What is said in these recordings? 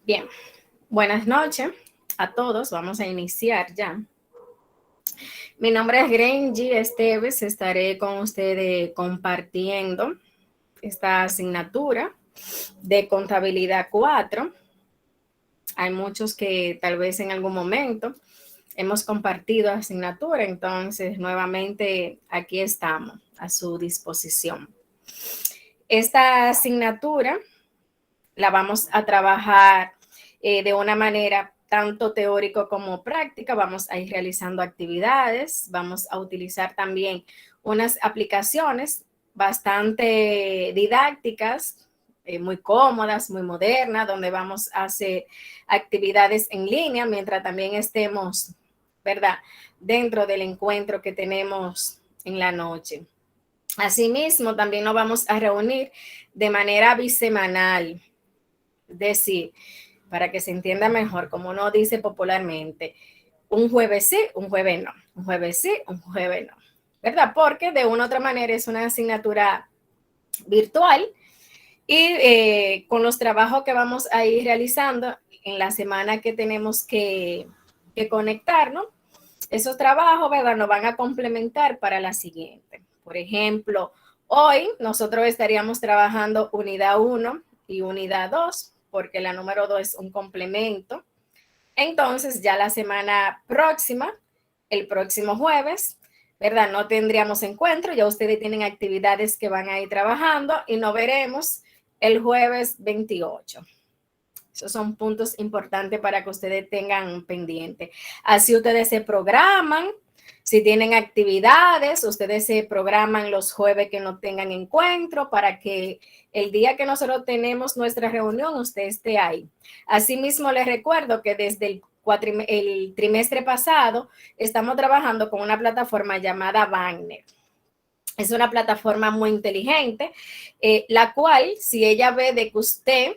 Bien, buenas noches a todos. Vamos a iniciar ya. Mi nombre es Grengy Esteves. Estaré con ustedes compartiendo esta asignatura de contabilidad 4. Hay muchos que tal vez en algún momento hemos compartido asignatura, entonces nuevamente aquí estamos a su disposición. Esta asignatura la vamos a trabajar de una manera tanto teórico como práctica. Vamos a ir realizando actividades, vamos a utilizar también unas aplicaciones bastante didácticas, muy cómodas, muy modernas, donde vamos a hacer actividades en línea mientras también estemos, ¿verdad?, dentro del encuentro que tenemos en la noche. Asimismo, también nos vamos a reunir de manera bisemanal, es decir, para que se entienda mejor, como uno dice popularmente, un jueves sí, un jueves no, un jueves sí, un jueves no, ¿verdad? Porque de una u otra manera es una asignatura virtual y con los trabajos que vamos a ir realizando en la semana que tenemos que conectarnos, esos trabajos, ¿verdad?, nos van a complementar para la siguiente. Por ejemplo, hoy nosotros estaríamos trabajando unidad 1 y unidad 2, porque la número 2 es un complemento. Entonces, ya la semana próxima, el próximo jueves, ¿verdad?, no tendríamos encuentro, ya ustedes tienen actividades que van a ir trabajando y nos veremos el jueves 28. Esos son puntos importantes para que ustedes tengan pendiente. Así ustedes se programan. Si tienen actividades, ustedes se programan los jueves que no tengan encuentro para que el día que nosotros tenemos nuestra reunión, usted esté ahí. Asimismo, les recuerdo que desde el trimestre pasado estamos trabajando con una plataforma llamada Wagner. Es una plataforma muy inteligente, la cual, si ella ve de que usted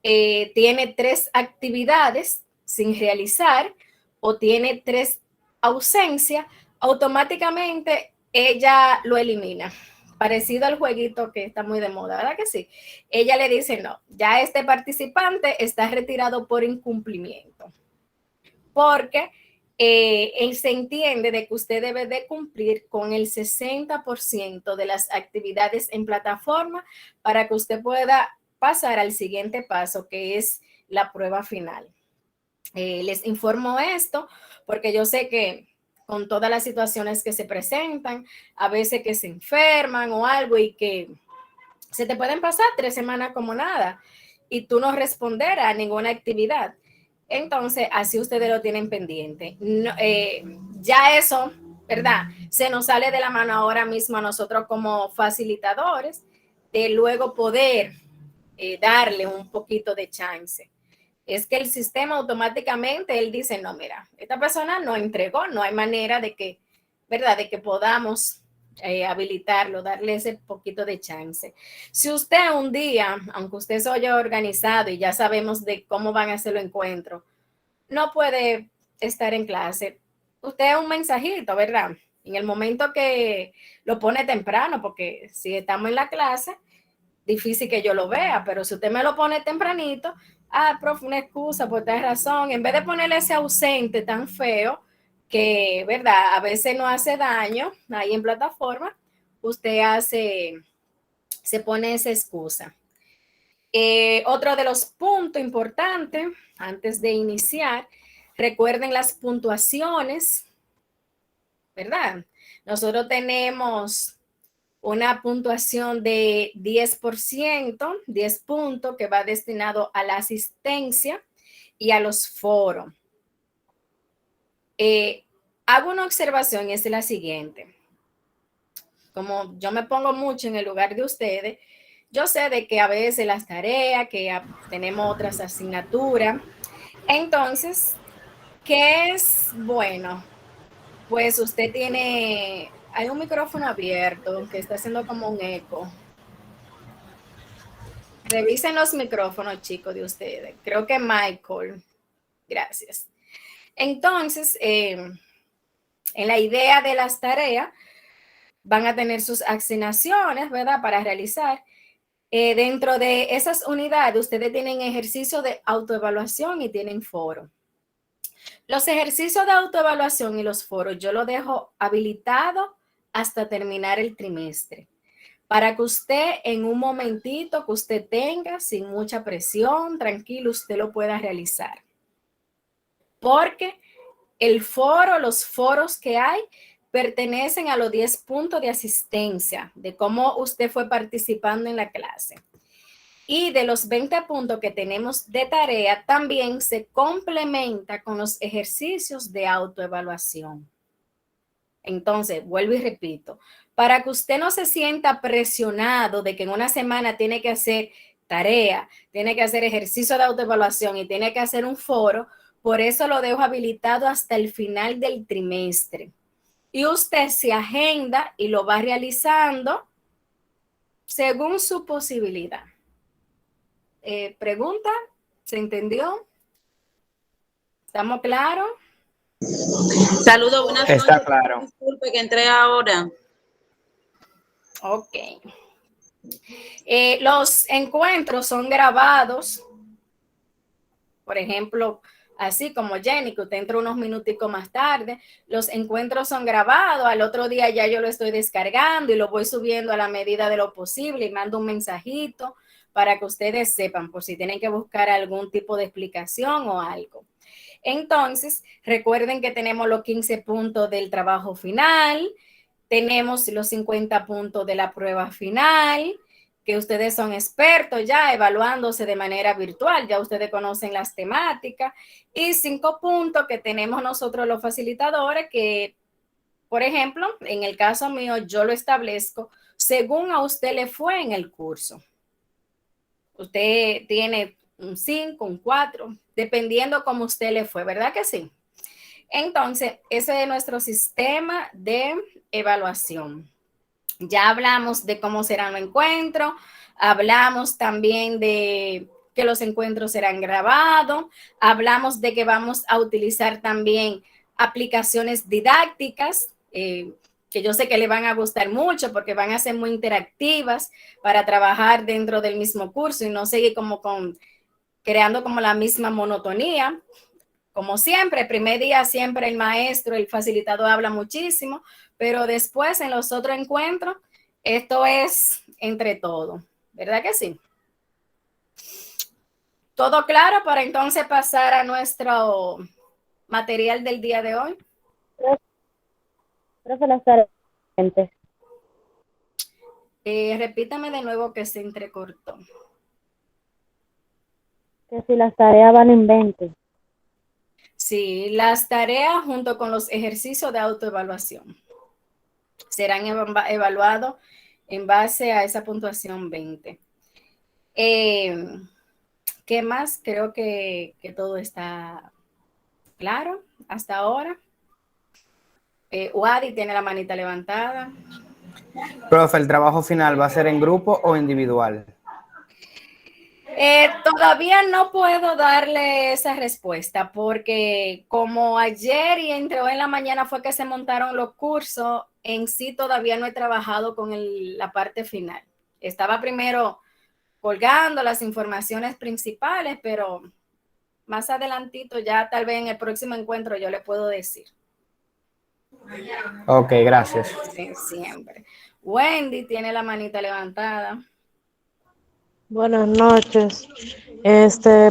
tiene 3 actividades sin realizar o tiene 3 ausencias, automáticamente ella lo elimina. Parecido al jueguito que está muy de moda, ¿verdad que sí? Ella le dice, no, ya este participante está retirado por incumplimiento. Porque él se entiende de que usted debe de cumplir con el 60% de las actividades en plataforma para que usted pueda pasar al siguiente paso, que es la prueba final. Les informo esto porque yo sé que con todas las situaciones que se presentan, a veces que se enferman o algo y que se te pueden pasar 3 semanas como nada y tú no responder a ninguna actividad. Entonces, así ustedes lo tienen pendiente. No, ya eso, ¿verdad? Se nos sale de la mano ahora mismo a nosotros como facilitadores de luego poder darle un poquito de chance. Es que el sistema automáticamente, él dice, no, mira, esta persona no entregó, no hay manera de que, ¿verdad?, de que podamos habilitarlo, darle ese poquito de chance. Si usted un día, aunque usted se haya organizado y ya sabemos de cómo van a ser los encuentros, no puede estar en clase, usted un mensajito, ¿verdad? En el momento que lo pone temprano, porque si estamos en la clase, difícil que yo lo vea, pero si usted me lo pone tempranito, profe, una excusa, pues tenés razón, en vez de ponerle ese ausente tan feo, que, ¿verdad?, a veces no hace daño ahí en plataforma, usted se pone esa excusa. Otro de los puntos importantes, antes de iniciar, recuerden las puntuaciones, ¿verdad? Nosotros tenemos una puntuación de 10%, 10 puntos, que va destinado a la asistencia y a los foros. Hago una observación y es la siguiente. Como yo me pongo mucho en el lugar de ustedes, yo sé de que a veces las tareas, que tenemos otras asignaturas. Entonces, ¿qué es bueno? Pues usted tiene, hay un micrófono abierto que está haciendo como un eco. Revisen los micrófonos, chicos, de ustedes. Creo que Michael. Gracias. Entonces, en la idea de las tareas, van a tener sus asignaciones, ¿verdad?, para realizar. Dentro de esas unidades, ustedes tienen ejercicio de autoevaluación y tienen foro. Los ejercicios de autoevaluación y los foros yo los dejo habilitados hasta terminar el trimestre, para que usted en un momentito que usted tenga, sin mucha presión, tranquilo, usted lo pueda realizar. Porque los foros que hay, pertenecen a los 10 puntos de asistencia, de cómo usted fue participando en la clase. Y de los 20 puntos que tenemos de tarea, también se complementa con los ejercicios de autoevaluación. Entonces, vuelvo y repito, para que usted no se sienta presionado de que en una semana tiene que hacer tarea, tiene que hacer ejercicio de autoevaluación y tiene que hacer un foro, por eso lo dejo habilitado hasta el final del trimestre. Y usted se agenda y lo va realizando según su posibilidad. ¿Pregunta? ¿Se entendió? ¿Estamos claros? Saludos, buenas noches. Está claro. Disculpe que entré ahora. Ok. Los encuentros son grabados. Por ejemplo, así como Jenny, que usted entra unos minuticos más tarde, los encuentros son grabados, al otro día ya yo lo estoy descargando y lo voy subiendo a la medida de lo posible y mando un mensajito para que ustedes sepan por si tienen que buscar algún tipo de explicación o algo. Entonces, recuerden que tenemos los 15 puntos del trabajo final, tenemos los 50 puntos de la prueba final, que ustedes son expertos ya evaluándose de manera virtual, ya ustedes conocen las temáticas, y 5 puntos que tenemos nosotros los facilitadores, que, por ejemplo, en el caso mío, yo lo establezco según a usted le fue en el curso. Usted tiene un 5, un 4, dependiendo cómo usted le fue, ¿verdad que sí? Entonces, ese es nuestro sistema de evaluación. Ya hablamos de cómo serán los encuentros, hablamos también de que los encuentros serán grabados, hablamos de que vamos a utilizar también aplicaciones didácticas, que yo sé que le van a gustar mucho porque van a ser muy interactivas para trabajar dentro del mismo curso y no seguir como creando como la misma monotonía. Como siempre, el primer día siempre el maestro, el facilitador habla muchísimo, pero después en los otros encuentros, esto es entre todos, ¿verdad que sí? ¿Todo claro para entonces pasar a nuestro material del día de hoy? Profe, las tareas. Repítame de nuevo que se entrecortó. Que si las tareas van en 20. Sí, las tareas junto con los ejercicios de autoevaluación serán evaluados en base a esa puntuación 20. ¿Qué más? Creo que todo está claro hasta ahora. Wadi tiene la manita levantada. Profe, ¿el trabajo final va a ser en grupo o individual? Todavía no puedo darle esa respuesta porque como ayer y entre hoy en la mañana fue que se montaron los cursos, en sí todavía no he trabajado con la parte final. Estaba primero colgando las informaciones principales, pero más adelantito ya tal vez en el próximo encuentro yo le puedo decir. Ok, gracias. Sí, siempre. Wendy tiene la manita levantada. Buenas noches.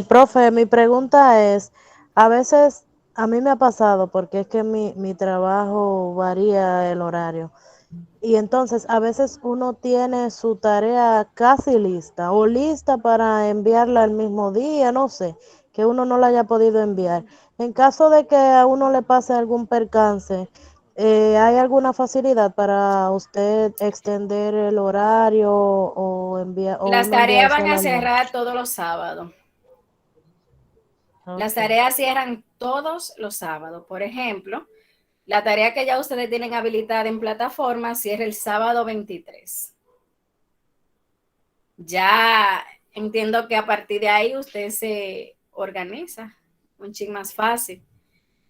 Profe, mi pregunta es, a veces a mí me ha pasado, porque es que mi trabajo varía el horario, y entonces a veces uno tiene su tarea casi lista o lista para enviarla el mismo día, no sé, que uno no la haya podido enviar. En caso de que a uno le pase algún percance, ¿hay alguna facilidad para usted extender el horario o enviar o Las uno tareas van enviársela a al mismo? cerrar todos los sábados. Las Okay. tareas cierran todos los sábados. Por ejemplo, la tarea que ya ustedes tienen habilitada en plataforma cierra el sábado 23. Ya entiendo que a partir de ahí usted se organiza un ching más fácil.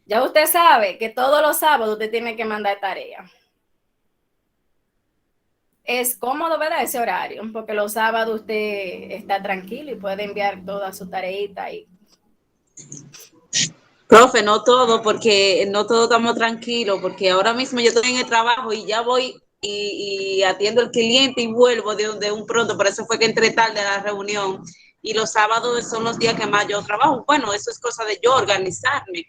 Ya usted sabe que todos los sábados usted tiene que mandar tarea. es cómodo, ¿verdad? Ese horario, porque los sábados usted está tranquilo y puede enviar toda su tareita y Profe, no todo, porque no todo estamos tranquilos, porque ahora mismo yo estoy en el trabajo y ya voy y atiendo al cliente y vuelvo de un pronto, por eso fue que entré tarde a la reunión. Y los sábados son los días que más yo trabajo. Bueno, eso es cosa de yo organizarme.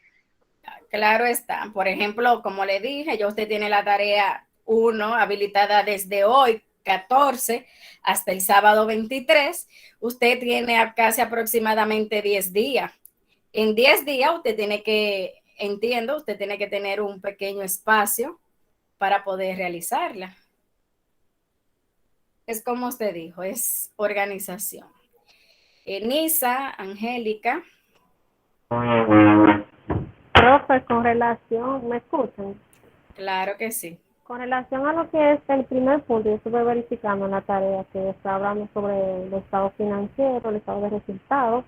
claro está. Por ejemplo, como le dije, ya usted tiene la tarea 1 habilitada desde hoy, 14, hasta el sábado 23. Usted tiene casi aproximadamente 10 días. En 10 días usted tiene que, entiendo, usted tiene que tener un pequeño espacio para poder realizarla. Es como usted dijo, es organización. Nisa, Angélica. Profe, con relación, ¿me escuchan? Claro que sí. Con relación a lo que es el primer punto, yo estuve verificando en la tarea que está hablando sobre el estado financiero, el estado de resultados.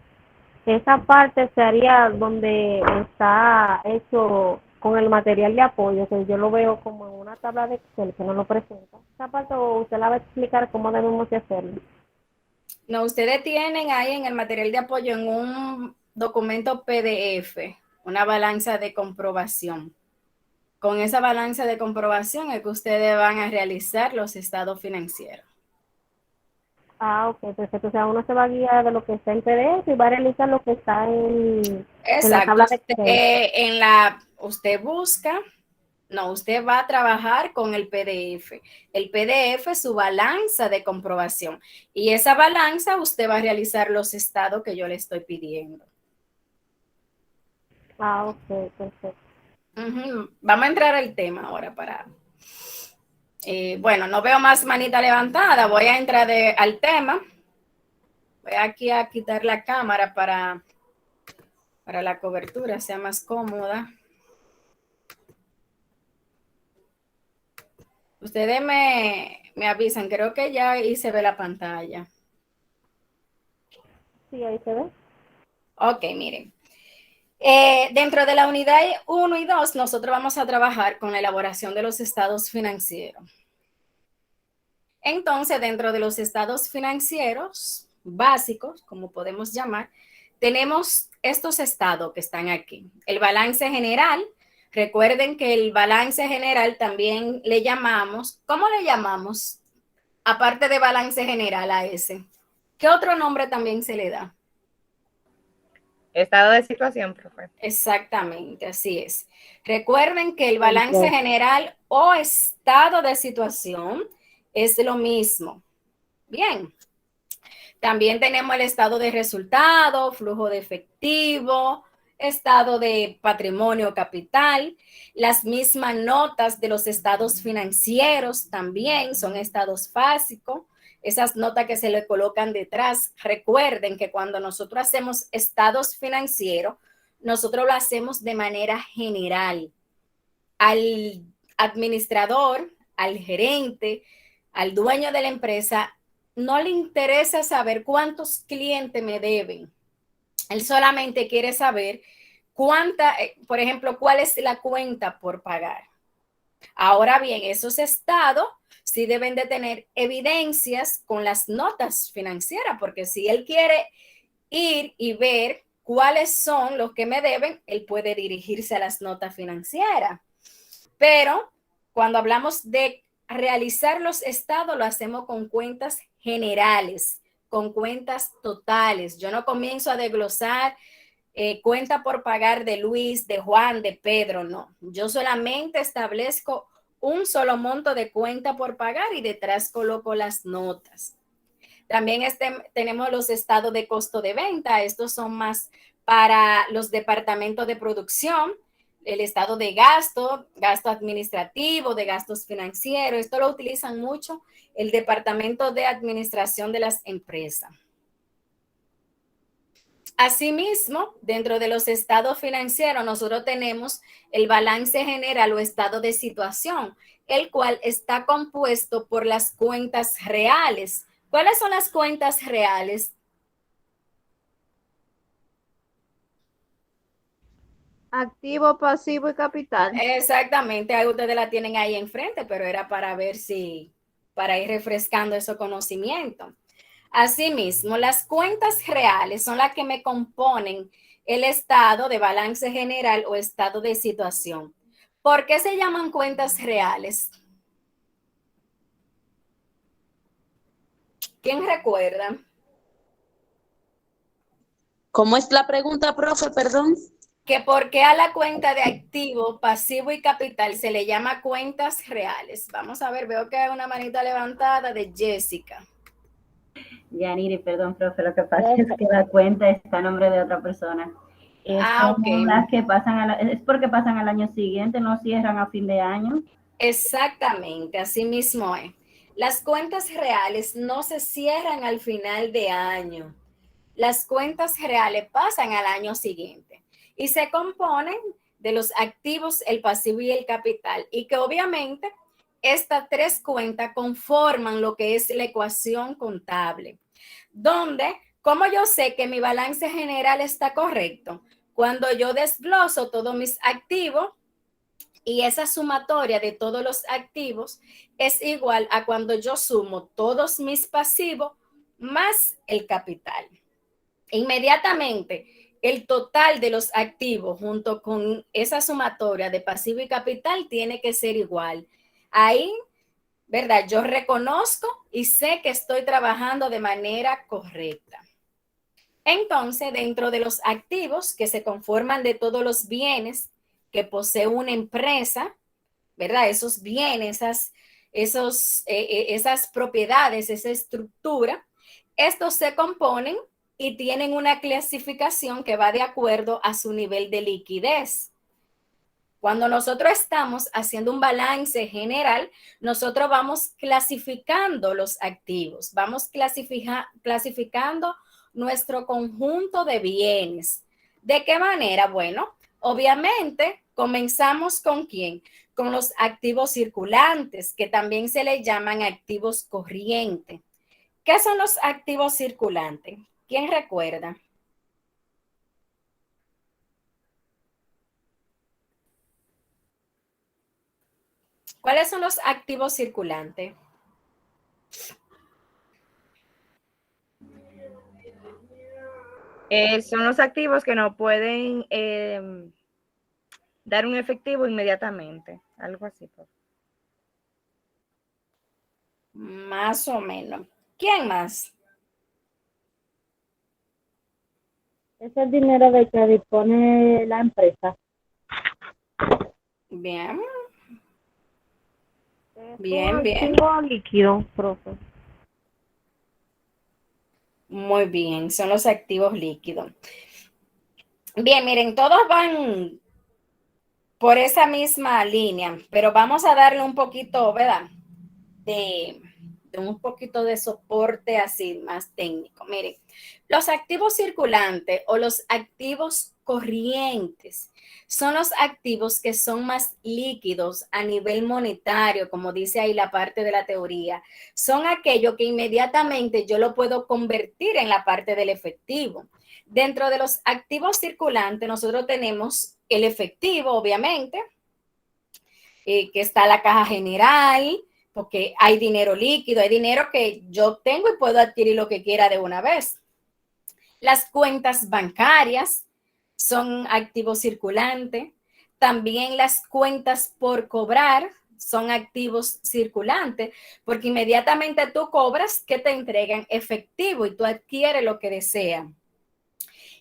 Esa parte se haría donde está hecho con el material de apoyo, que yo lo veo como en una tabla de Excel que no lo presenta. Esa parte usted la va a explicar cómo debemos de hacerlo. No, ustedes tienen ahí en el material de apoyo en un documento PDF, una balanza de comprobación. Con esa balanza de comprobación es que ustedes van a realizar los estados financieros. Ah, ok, perfecto. O sea, uno se va a guiar de lo que está en PDF y va a realizar lo que está en la Exacto. tabla de Excel. Usted busca, no, usted va a trabajar con el PDF. El PDF es su balanza de comprobación. Y esa balanza usted va a realizar los estados que yo le estoy pidiendo. Ah, ok, perfecto. Vamos a entrar al tema ahora para... bueno, no veo más manita levantada. Voy a entrar al tema. Voy aquí a quitar la cámara para la cobertura sea más cómoda. Ustedes me avisan, creo que ya ahí se ve la pantalla. Sí, ahí se ve. Ok, miren. Dentro de la unidad 1 y 2, nosotros vamos a trabajar con la elaboración de los estados financieros. Entonces, dentro de los estados financieros básicos, como podemos llamar, tenemos estos estados que están aquí. El balance general. Recuerden que el balance general también le llamamos, ¿cómo le llamamos? Aparte de balance general a ese. ¿Qué otro nombre también se le da? Estado de situación, profe. Exactamente, así es. Recuerden que el balance general o estado de situación es lo mismo. Bien. También tenemos el estado de resultado, flujo de efectivo, estado de patrimonio capital. Las mismas notas de los estados financieros también son estados básicos. Esas notas que se le colocan detrás. Recuerden que cuando nosotros hacemos estados financieros, nosotros lo hacemos de manera general. Al administrador, al gerente, al dueño de la empresa, no le interesa saber cuántos clientes me deben. Él solamente quiere saber por ejemplo, cuál es la cuenta por pagar. Ahora bien, esos estados sí deben de tener evidencias con las notas financieras, porque si él quiere ir y ver cuáles son los que me deben, él puede dirigirse a las notas financieras. Pero cuando hablamos de realizar los estados, lo hacemos con cuentas generales, con cuentas totales. Yo no comienzo a desglosar cuenta por pagar de Luis, de Juan, de Pedro, no. Yo solamente establezco un solo monto de cuenta por pagar y detrás coloco las notas. También tenemos los estados de costo de venta. Estos son más para los departamentos de producción, el estado de gasto, gasto administrativo, de gastos financieros. Esto lo utilizan mucho el departamento de administración de las empresas. Asimismo, dentro de los estados financieros, nosotros tenemos el balance general o estado de situación, el cual está compuesto por las cuentas reales. ¿Cuáles son las cuentas reales? Activo, pasivo y capital. Exactamente, ahí ustedes la tienen ahí enfrente, pero era para ver si para ir refrescando ese conocimiento. Asimismo, las cuentas reales son las que me componen el estado de balance general o estado de situación. ¿Por qué se llaman cuentas reales? ¿Quién recuerda? ¿Cómo es la pregunta, profe? Perdón. Que por qué a la cuenta de activo, pasivo y capital se le llama cuentas reales. Vamos a ver, veo que hay una manita levantada de Jessica. Yaniri, perdón, profe, lo que pasa es que la cuenta está a nombre de otra persona. Es como las que pasan es porque pasan al año siguiente, no cierran a fin de año. Exactamente, así mismo es. Las cuentas reales no se cierran al final de año. Las cuentas reales pasan al año siguiente y se componen de los activos, el pasivo y el capital. Y que obviamente estas tres cuentas conforman lo que es la ecuación contable, donde, como yo sé que mi balance general está correcto, cuando yo desgloso todos mis activos, y esa sumatoria de todos los activos es igual a cuando yo sumo todos mis pasivos más el capital. Inmediatamente, el total de los activos junto con esa sumatoria de pasivo y capital tiene que ser igual. Ahí, ¿verdad? Yo reconozco y sé que estoy trabajando de manera correcta. Entonces, dentro de los activos que se conforman de todos los bienes que posee una empresa, ¿verdad? Esos bienes, esas propiedades, esa estructura, estos se componen y tienen una clasificación que va de acuerdo a su nivel de liquidez. Cuando nosotros estamos haciendo un balance general, nosotros vamos clasificando los activos, vamos clasificando nuestro conjunto de bienes. ¿De qué manera? Bueno, obviamente comenzamos con ¿quién? Con los activos circulantes, que también se le llaman activos corrientes. ¿Qué son los activos circulantes? ¿Quién recuerda? ¿Cuáles son los activos circulantes? Son los activos que no pueden dar un efectivo inmediatamente, algo así. Más o menos. ¿Quién más? Es el dinero de que dispone la empresa. Bien. Bien. Activo líquido, profe. Muy bien, son los activos líquidos. Bien, miren, todos van por esa misma línea, pero vamos a darle un poquito, ¿verdad? De un poquito de soporte así más técnico. Miren, los activos circulantes o los activos corrientes son los activos que son más líquidos a nivel monetario, como dice ahí la parte de la teoría. Son aquellos que inmediatamente yo lo puedo convertir en la parte del efectivo. Dentro de los activos circulantes nosotros tenemos el efectivo, obviamente, que está la caja general, porque hay dinero líquido, hay dinero que yo tengo y puedo adquirir lo que quiera de una vez. Las cuentas bancarias son activos circulantes. También las cuentas por cobrar son activos circulantes, porque inmediatamente tú cobras que te entregan efectivo y tú adquieres lo que deseas.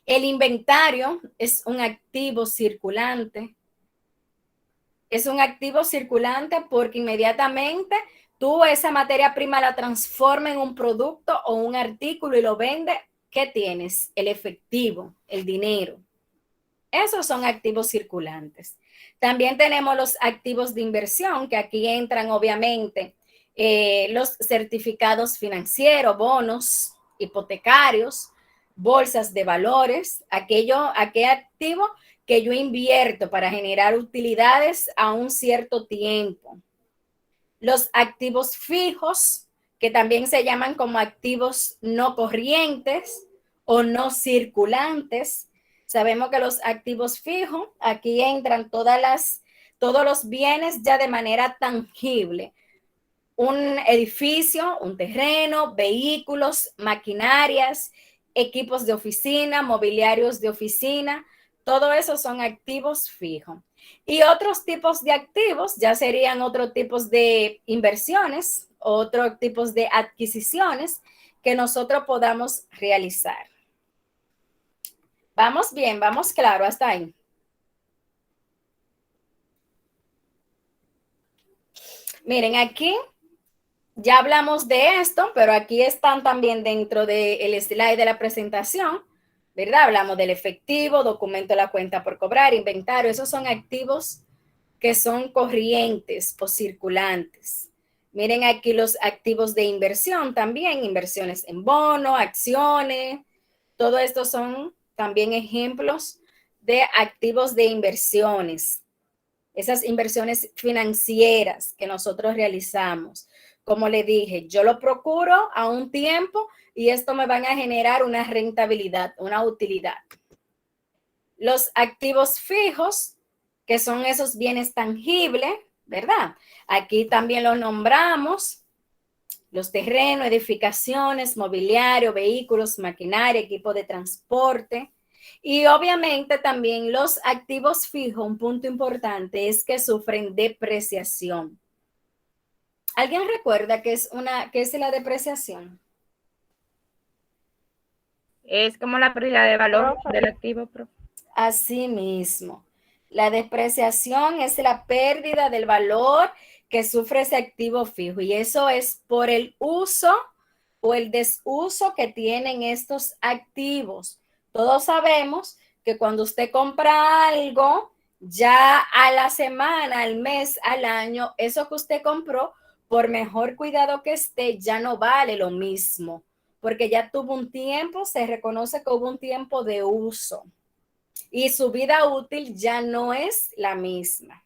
El inventario es un activo circulante. Es un activo circulante porque inmediatamente tú esa materia prima la transformas en un producto o un artículo y lo vendes. ¿Qué tienes? El efectivo, el dinero. Esos son activos circulantes. También tenemos los activos de inversión, que aquí entran obviamente los certificados financieros, bonos hipotecarios, bolsas de valores, aquel activo que yo invierto para generar utilidades a un cierto tiempo. Los activos fijos, que también se llaman como activos no corrientes o no circulantes. Sabemos que los activos fijos, aquí entran todos los bienes ya de manera tangible. un edificio, un terreno, vehículos, maquinarias, equipos de oficina, mobiliarios de oficina, todo eso son activos fijos. Y otros tipos de activos ya serían otros tipos de inversiones, otros tipos de adquisiciones que nosotros podamos realizar. Vamos bien, vamos claro hasta ahí. Miren, aquí ya hablamos de esto, pero aquí están también dentro del slide de la presentación, ¿verdad? Hablamos del efectivo, documento de la cuenta por cobrar, inventario. Esos son activos que son corrientes o circulantes. Miren aquí los activos de inversión también, inversiones en bono, acciones. Todo esto son también ejemplos de activos de inversiones. Esas inversiones financieras que nosotros realizamos. Como le dije, yo lo procuro a un tiempo y esto me van a generar una rentabilidad, una utilidad. Los activos fijos, que son esos bienes tangibles, ¿verdad? Aquí también los nombramos, los terrenos, edificaciones, mobiliario, vehículos, maquinaria, equipo de transporte. Y obviamente también los activos fijos, un punto importante es que sufren depreciación. ¿Alguien recuerda qué es la depreciación? Es como la pérdida de valor del activo. Así mismo. La depreciación es la pérdida del valor que sufre ese activo fijo y eso es por el uso o el desuso que tienen estos activos. Todos sabemos que cuando usted compra algo, ya a la semana, al mes, al año, eso que usted compró, por mejor cuidado que esté, ya no vale lo mismo, porque ya tuvo un tiempo, se reconoce que hubo un tiempo de uso y su vida útil ya no es la misma.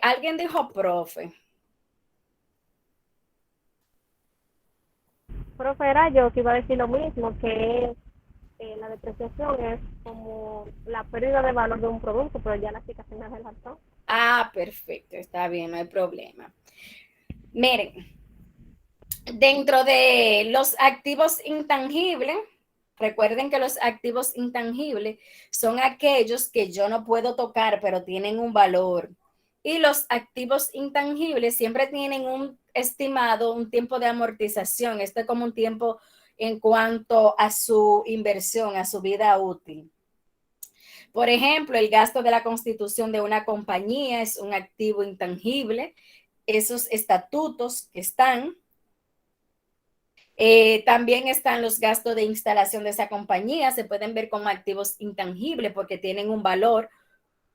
Alguien dijo, profe. Profe, era yo que iba a decir lo mismo, que la depreciación es como la pérdida de valor de un producto, pero ya la explicación me adelantó. Ah, perfecto, está bien, no hay problema. Miren, dentro de los activos intangibles, recuerden que los activos intangibles son aquellos que yo no puedo tocar, pero tienen un valor. Y los activos intangibles siempre tienen un estimado, un tiempo de amortización. Esto es como un tiempo en cuanto a su inversión, a su vida útil. Por ejemplo, el gasto de la constitución de una compañía es un activo intangible. Esos estatutos que están. También están los gastos de instalación de esa compañía. Se pueden ver como activos intangibles porque tienen un valor.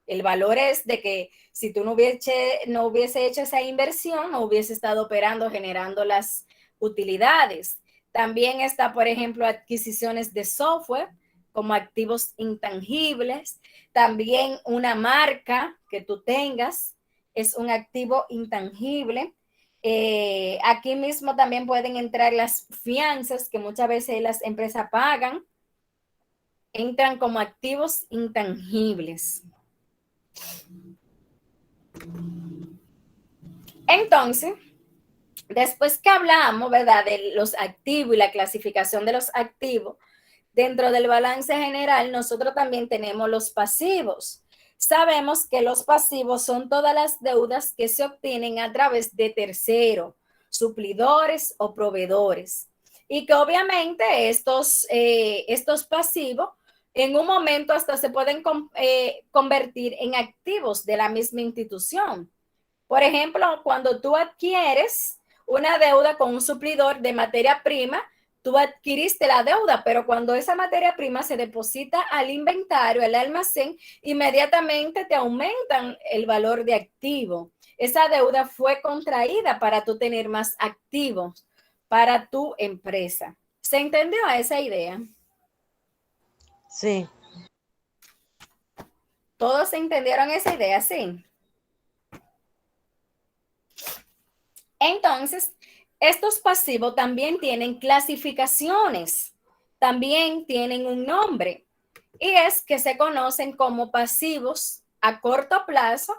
El valor es de que si tú no hubiese hecho esa inversión, no hubiese estado operando, generando las utilidades. También está, por ejemplo, adquisiciones de software como activos intangibles. También una marca que tú tengas es un activo intangible. Aquí mismo también pueden entrar las fianzas que muchas veces las empresas pagan. Entran como activos intangibles. Entonces, después que hablamos, ¿verdad?, de los activos y la clasificación de los activos, dentro del balance general, nosotros también tenemos los pasivos. Sabemos que los pasivos son todas las deudas que se obtienen a través de terceros, suplidores o proveedores. Y que obviamente estos pasivos en un momento hasta se pueden convertir en activos de la misma institución. Por ejemplo, cuando tú adquieres una deuda con un suplidor de materia prima, tú adquiriste la deuda, pero cuando esa materia prima se deposita al inventario, al almacén, inmediatamente te aumentan el valor de activo. Esa deuda fue contraída para tú tener más activos para tu empresa. ¿Se entendió esa idea? Sí. ¿Todos entendieron esa idea? Sí. Entonces, estos pasivos también tienen clasificaciones, también tienen un nombre, y es que se conocen como pasivos a corto plazo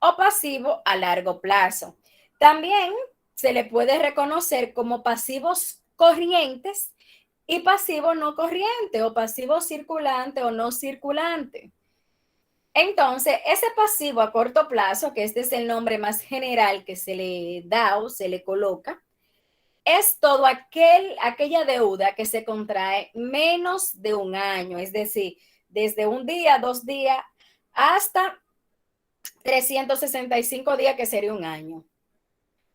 o pasivos a largo plazo. También se le puede reconocer como pasivos corrientes y pasivo no corriente, o pasivo circulante o no circulante. Entonces, ese pasivo a corto plazo, que este es el nombre más general que se le da o se le coloca, es todo aquella deuda que se contrae menos de un año, es decir, desde un día, 2 días, hasta 365 días, que sería un año,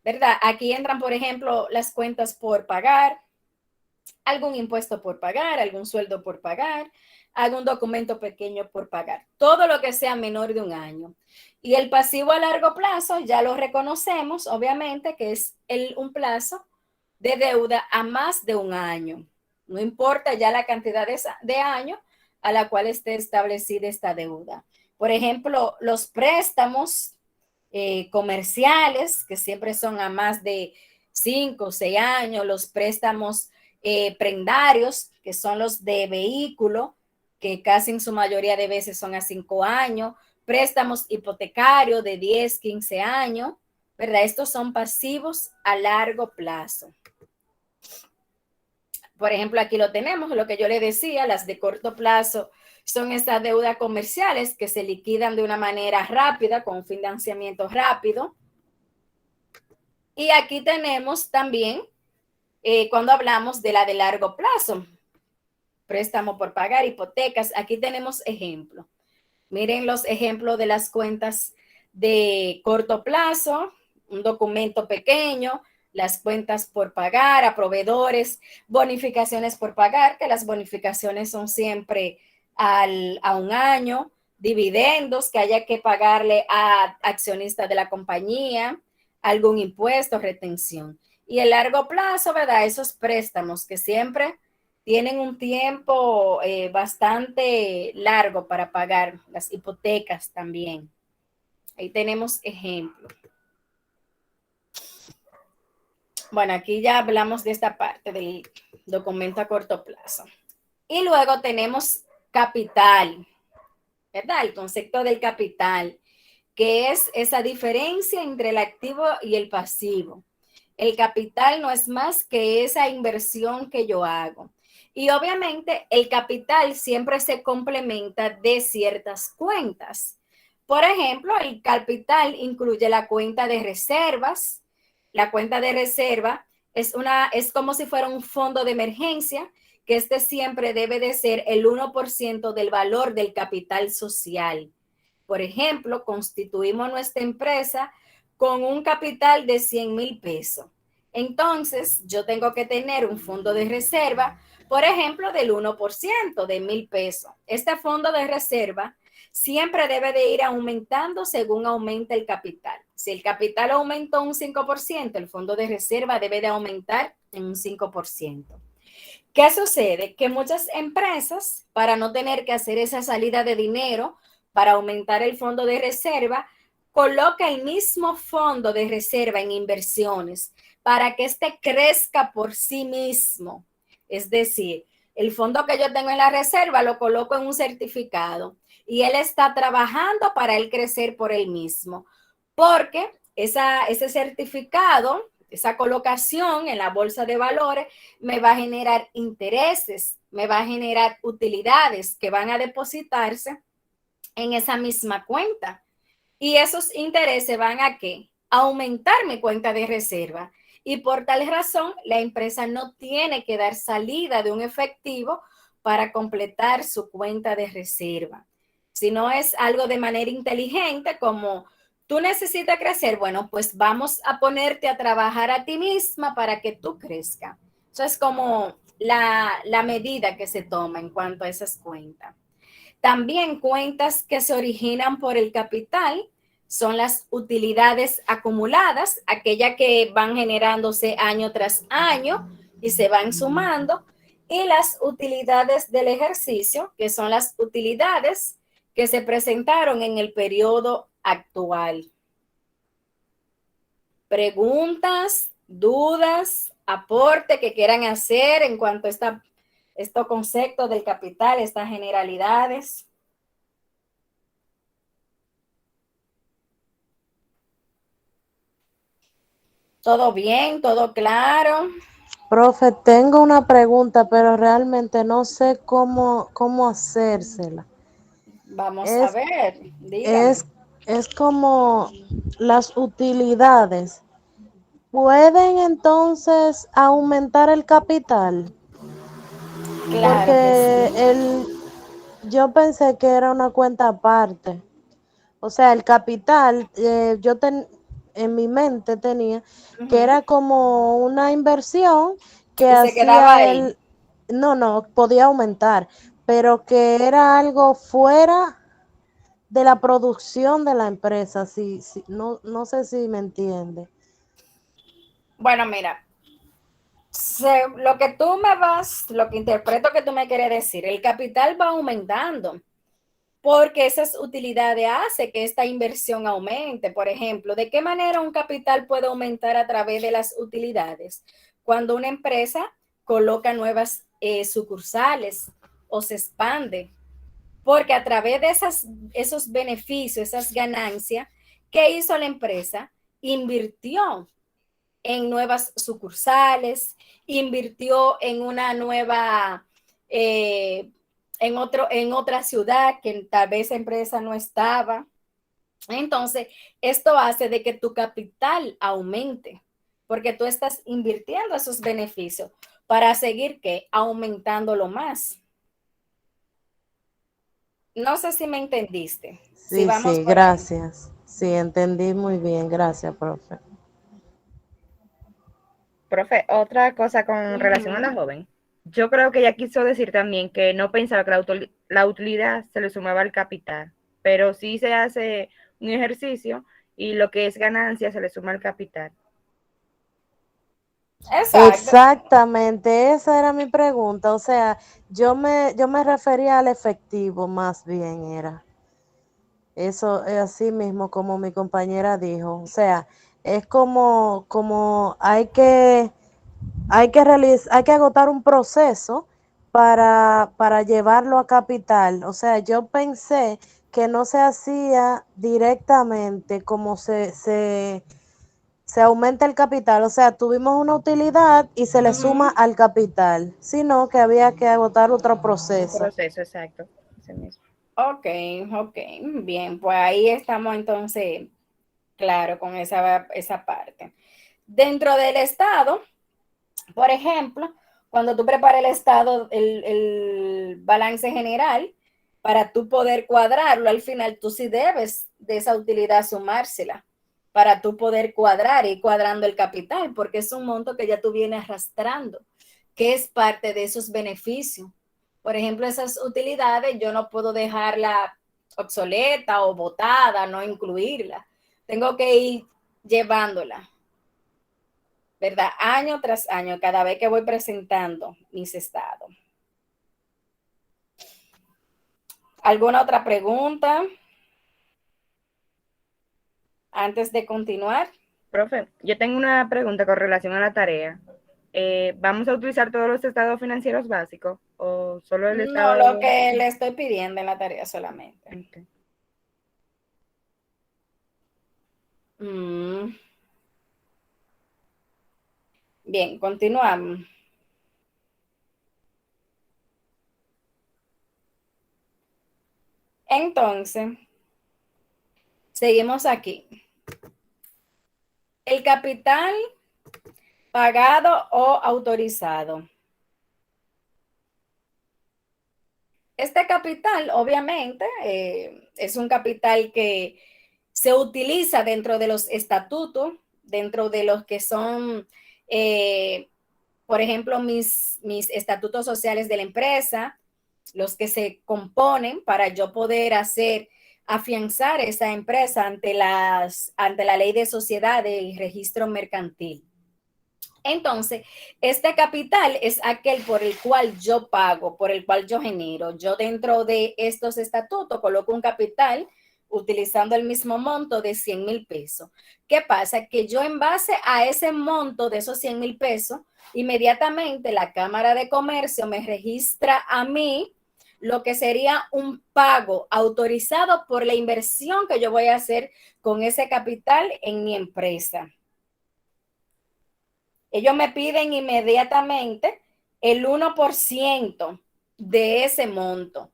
¿verdad? Aquí entran, por ejemplo, las cuentas por pagar, algún impuesto por pagar, algún sueldo por pagar, algún documento pequeño por pagar, todo lo que sea menor de un año. Y el pasivo a largo plazo ya lo reconocemos, obviamente, que es un plazo de deuda a más de un año. No importa ya la cantidad de años a la cual esté establecida esta deuda. Por ejemplo, los préstamos comerciales, que siempre son a más de 5 o 6 años, los préstamos prendarios, que son los de vehículo, que casi en su mayoría de veces son a 5 años, préstamos hipotecarios de 10, 15 años, ¿verdad? Estos son pasivos a largo plazo. Por ejemplo, aquí lo tenemos, lo que yo le decía, las de corto plazo son esas deudas comerciales que se liquidan de una manera rápida, con un financiamiento rápido. Y aquí tenemos también, cuando hablamos de la de largo plazo, préstamo por pagar, hipotecas, aquí tenemos ejemplos. Miren los ejemplos de las cuentas de corto plazo, un documento pequeño, las cuentas por pagar a proveedores, bonificaciones por pagar, que las bonificaciones son siempre a un año, dividendos que haya que pagarle a accionistas de la compañía, algún impuesto, retención. Y el largo plazo, ¿verdad? Esos préstamos que siempre tienen un tiempo bastante largo para pagar, las hipotecas también. Ahí tenemos ejemplos. Bueno, aquí ya hablamos de esta parte del documento a corto plazo. Y luego tenemos capital, ¿verdad? El concepto del capital, que es esa diferencia entre el activo y el pasivo. El capital no es más que esa inversión que yo hago. Y obviamente el capital siempre se complementa de ciertas cuentas. Por ejemplo, el capital incluye la cuenta de reservas. La cuenta de reserva es como si fuera un fondo de emergencia, que este siempre debe de ser el 1% del valor del capital social. Por ejemplo, constituimos nuestra empresa con un capital de 100,000 pesos. Entonces, yo tengo que tener un fondo de reserva, por ejemplo, del 1% de 1,000 pesos. Este fondo de reserva siempre debe de ir aumentando según aumenta el capital. Si el capital aumentó un 5%, el fondo de reserva debe de aumentar en un 5%. ¿Qué sucede? Que muchas empresas, para no tener que hacer esa salida de dinero, para aumentar el fondo de reserva, coloca el mismo fondo de reserva en inversiones para que éste crezca por sí mismo. Es decir, el fondo que yo tengo en la reserva lo coloco en un certificado y él está trabajando para él crecer por él mismo, porque ese certificado, esa colocación en la bolsa de valores me va a generar intereses, me va a generar utilidades que van a depositarse en esa misma cuenta. Y esos intereses van a ¿qué? A aumentar mi cuenta de reserva. Y por tal razón, la empresa no tiene que dar salida de un efectivo para completar su cuenta de reserva. Si no es algo de manera inteligente, como tú necesitas crecer, bueno, pues vamos a ponerte a trabajar a ti misma para que tú crezcas. Eso es como la medida que se toma en cuanto a esas cuentas. También cuentas que se originan por el capital son las utilidades acumuladas, aquellas que van generándose año tras año y se van sumando, y las utilidades del ejercicio, que son las utilidades que se presentaron en el periodo actual. Preguntas, dudas, aporte que quieran hacer en cuanto a estos conceptos del capital, estas generalidades. ¿Todo bien? ¿Todo claro? Profe, tengo una pregunta, pero realmente no sé cómo hacérsela. Vamos a Es, ver, dígame. es, es como las utilidades. ¿Pueden entonces aumentar el capital? Claro que Porque sí. yo pensé que era una cuenta aparte. O sea, el capital, en mi mente tenía que Ujú. era como una inversión que Y se quedaba hacía ahí. él, no, podía aumentar, pero que era algo fuera de la producción de la empresa. No sé si me entiende. Bueno, mira, lo que interpreto que tú me quieres decir, el capital va aumentando porque esas utilidades hace que esta inversión aumente. Por ejemplo, ¿de qué manera un capital puede aumentar a través de las utilidades? Cuando una empresa coloca nuevas sucursales o se expande, porque a través de esos beneficios, esas ganancias, ¿qué hizo la empresa? Invirtió en nuevas sucursales, invirtió en una nueva, eh, en otra ciudad que tal vez esa empresa no estaba. Entonces, esto hace de que tu capital aumente, porque tú estás invirtiendo esos beneficios para seguir que aumentándolo más. No sé si me entendiste. Si Sí, vamos sí, por ahí. gracias. Sí, entendí muy bien. Gracias, profe. Profe, otra cosa con relación a la Ujú. joven. Yo creo que ella quiso decir también que no pensaba que la utilidad se le sumaba al capital, pero sí se hace un ejercicio y lo que es ganancia se le suma al capital. Exacto. Exactamente, esa era mi pregunta. O sea, yo me refería al efectivo, más bien era. Eso es así mismo como mi compañera dijo. O sea, es como hay que agotar un proceso para llevarlo a capital. O sea, yo pensé que no se hacía directamente como se aumenta el capital. O sea, tuvimos una utilidad y se le suma Ujú. al capital, sino que había que agotar otro Un proceso. proceso exacto. Ese mismo. Ok, ok, bien, pues ahí estamos entonces claro con esa parte. Dentro del estado, por ejemplo, cuando tú preparas el estado, el balance general, para tú poder cuadrarlo, al final tú sí debes de esa utilidad sumársela para tú poder cuadrar y cuadrando el capital, porque es un monto que ya tú vienes arrastrando, que es parte de esos beneficios. Por ejemplo, esas utilidades yo no puedo dejarla obsoleta o botada, no incluirla. Tengo que ir llevándola, ¿verdad? Año tras año, cada vez que voy presentando mis estados. ¿Alguna otra pregunta antes de continuar? Profe, yo tengo una pregunta con relación a la tarea. ¿Vamos a utilizar todos los estados financieros básicos o solo el No, estado? lo que le estoy pidiendo en la tarea solamente. Okay. Mm, bien, continuamos. Entonces, seguimos aquí. El capital pagado o autorizado. Este capital, obviamente, es un capital que se utiliza dentro de los estatutos, dentro de los que son, por ejemplo, mis estatutos sociales de la empresa, los que se componen para yo poder afianzar esa empresa ante la ley de sociedades y registro mercantil. Entonces, este capital es aquel por el cual yo pago, por el cual yo genero. Yo dentro de estos estatutos coloco un capital utilizando el mismo monto de 100,000 pesos. ¿Qué pasa? Que yo en base a ese monto de esos 100,000 pesos, inmediatamente la Cámara de Comercio me registra a mí lo que sería un pago autorizado por la inversión que yo voy a hacer con ese capital en mi empresa. ellos me piden inmediatamente el 1% de ese monto.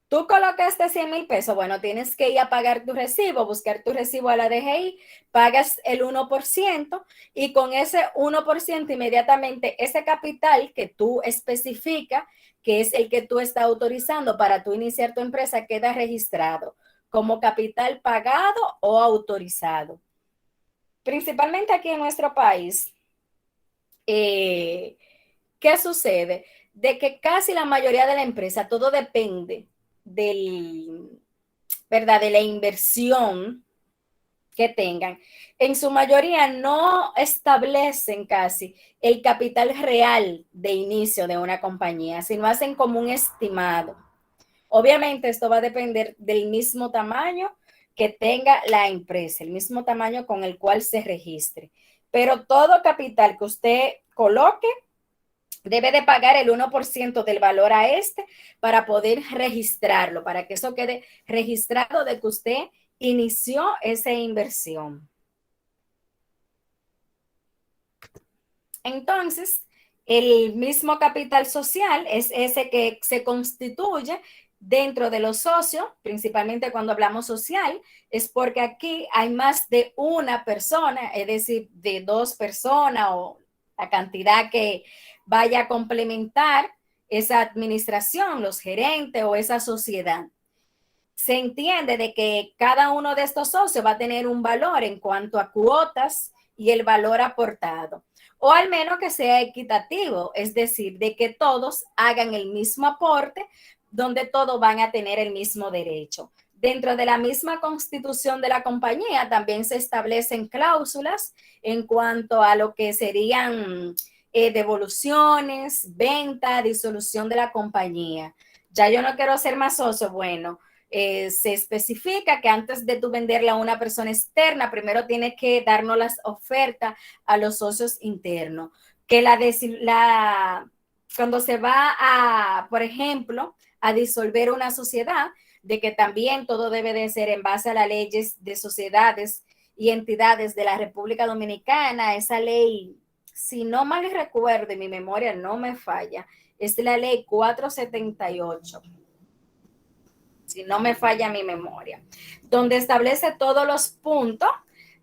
Tú colocaste 100,000 pesos, bueno, tienes que ir a pagar tu recibo, buscar tu recibo a la DGI, pagas el 1% y con ese 1% inmediatamente ese capital que tú especificas, que es el que tú estás autorizando para tú iniciar tu empresa, queda registrado como capital pagado o autorizado. Principalmente aquí en nuestro país, ¿qué sucede? De que casi la mayoría de la empresa, todo depende ¿verdad? De la inversión que tengan. En su mayoría no establecen casi el capital real de inicio de una compañía, sino hacen como un estimado. Obviamente esto va a depender del mismo tamaño que tenga la empresa, el mismo tamaño con el cual se registre. Pero todo capital que usted coloque debe de pagar el 1% del valor a este para poder registrarlo, para que eso quede registrado de que usted inició esa inversión. Entonces, el mismo capital social es ese que se constituye dentro de los socios, principalmente cuando hablamos social, es porque aquí hay más de una persona, es decir, de 2 personas o la cantidad que vaya a complementar esa administración, los gerentes o esa sociedad. Se entiende de que cada uno de estos socios va a tener un valor en cuanto a cuotas y el valor aportado, o al menos que sea equitativo, es decir, de que todos hagan el mismo aporte, donde todos van a tener el mismo derecho. Dentro de la misma constitución de la compañía también se establecen cláusulas en cuanto a lo que serían devoluciones, venta, disolución de la compañía. Ya yo no quiero ser más socio, bueno, se especifica que antes de tú venderle a una persona externa, primero tienes que darnos las ofertas a los socios internos. Que cuando se va a, por ejemplo, a disolver una sociedad, de que también todo debe de ser en base a las leyes de sociedades y entidades de la República Dominicana. Esa ley, si no mal recuerdo, mi memoria no me falla, es la ley 478. Si no me falla mi memoria, donde establece todos los puntos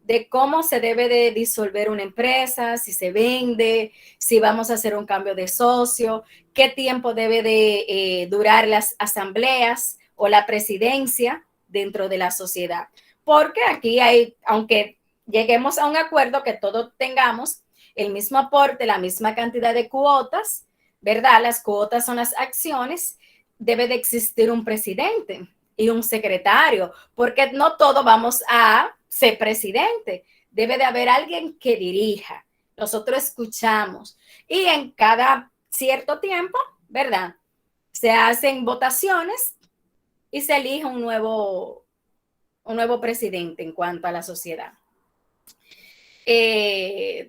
de cómo se debe de disolver una empresa, si se vende, si vamos a hacer un cambio de socio, qué tiempo debe de durar las asambleas o la presidencia dentro de la sociedad. Porque aquí hay, aunque lleguemos a un acuerdo que todos tengamos el mismo aporte, la misma cantidad de cuotas, ¿verdad? Las cuotas son las acciones, debe de existir un presidente y un secretario, porque no todos vamos a ser presidente. Debe de haber alguien que dirija. Nosotros escuchamos y en cada cierto tiempo, ¿verdad? Se hacen votaciones y se elige un nuevo presidente en cuanto a la sociedad.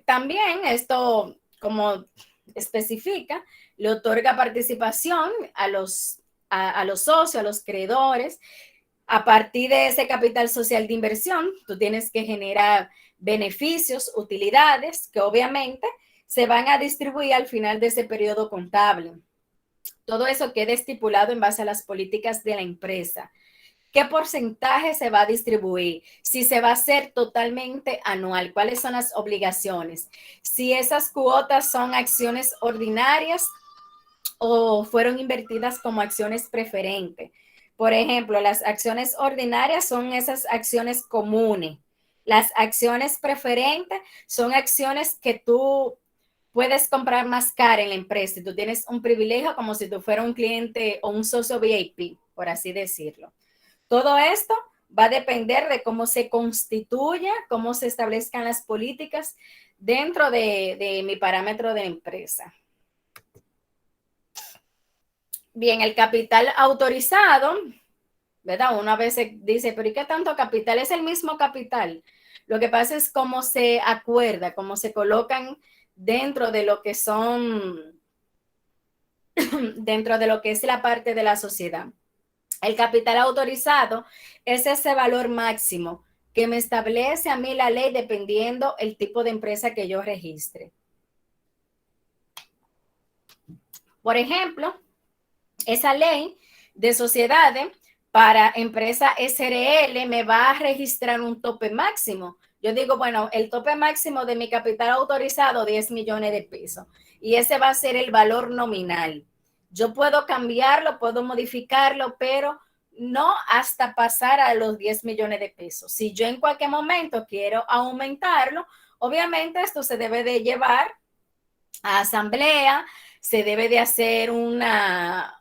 También esto, como especifica, le otorga participación a los socios, a los creadores. A partir de ese capital social de inversión, tú tienes que generar beneficios, utilidades, que obviamente se van a distribuir al final de ese periodo contable. Todo eso queda estipulado en base a las políticas de la empresa. ¿Qué porcentaje se va a distribuir? Si se va a hacer totalmente anual, ¿cuáles son las obligaciones? Si esas cuotas son acciones ordinarias o fueron invertidas como acciones preferentes. Por ejemplo, las acciones ordinarias son esas acciones comunes. Las acciones preferentes son acciones que tú puedes comprar más cara en la empresa. Tú tienes un privilegio como si tú fueras un cliente o un socio VIP, por así decirlo. Todo esto va a depender de cómo se constituya, cómo se establezcan las políticas dentro de mi parámetro de empresa. Bien, el capital autorizado, ¿verdad? Uno a veces dice, pero ¿y qué tanto capital? Es el mismo capital. Lo que pasa es cómo se acuerda, cómo se colocan dentro de lo que son, dentro de lo que es la parte de la sociedad. El capital autorizado es ese valor máximo que me establece a mí la ley dependiendo el tipo de empresa que yo registre. Por ejemplo, esa ley de sociedades para empresa SRL me va a registrar un tope máximo. Yo digo, bueno, el tope máximo de mi capital autorizado, 10 millones de pesos. Y ese va a ser el valor nominal. Yo puedo cambiarlo, puedo modificarlo, pero no hasta pasar a los 10 millones de pesos. Si yo en cualquier momento quiero aumentarlo, obviamente esto se debe de llevar a asamblea, se debe de hacer una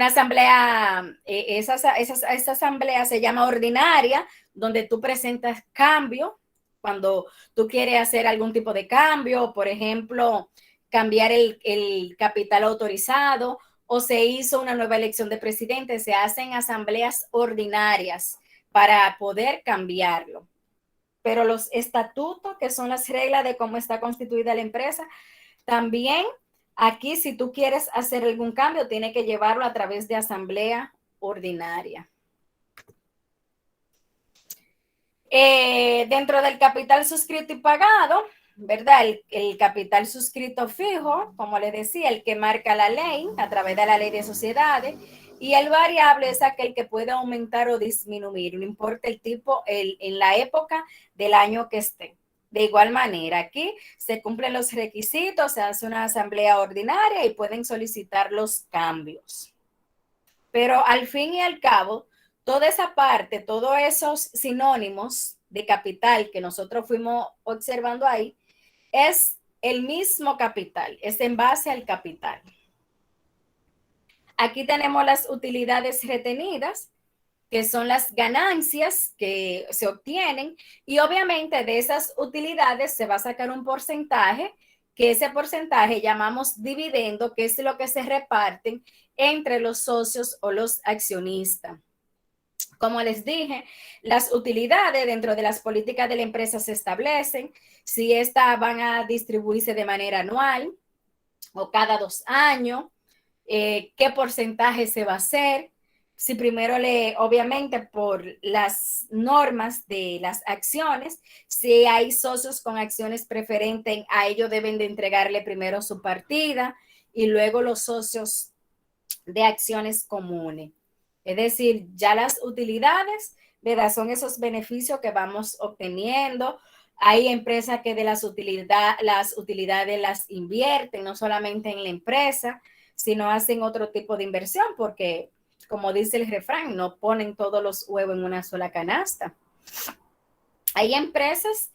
asamblea, esa asamblea se llama ordinaria, donde tú presentas cambio, cuando tú quieres hacer algún tipo de cambio, por ejemplo, cambiar el capital autorizado, o se hizo una nueva elección de presidente, se hacen asambleas ordinarias para poder cambiarlo. Pero los estatutos, que son las reglas de cómo está constituida la empresa, también aquí, si tú quieres hacer algún cambio, tienes que llevarlo a través de asamblea ordinaria. Dentro del capital suscrito y pagado, ¿verdad? El capital suscrito fijo, como les decía, el que marca la ley a través de la ley de sociedades, y el variable es aquel que puede aumentar o disminuir, no importa el tipo, en la época del año que esté. De igual manera, aquí se cumplen los requisitos, se hace una asamblea ordinaria y pueden solicitar los cambios. Pero al fin y al cabo, toda esa parte, todos esos sinónimos de capital que nosotros fuimos observando ahí, es el mismo capital, es en base al capital. Aquí tenemos las utilidades retenidas, que son las ganancias que se obtienen, y obviamente de esas utilidades se va a sacar un porcentaje, que ese porcentaje llamamos dividendo, que es lo que se reparten entre los socios o los accionistas. Como les dije, las utilidades dentro de las políticas de la empresa se establecen, si estas van a distribuirse de manera anual o cada 2 años, qué porcentaje se va a hacer, si primero obviamente por las normas de las acciones, si hay socios con acciones preferentes, a ellos deben de entregarle primero su partida y luego los socios de acciones comunes. Es decir, ya las utilidades, ¿verdad? Son esos beneficios que vamos obteniendo. Hay empresas que de las utilidades las invierten, no solamente en la empresa, sino hacen otro tipo de inversión, porque, como dice el refrán, no ponen todos los huevos en una sola canasta. Hay empresas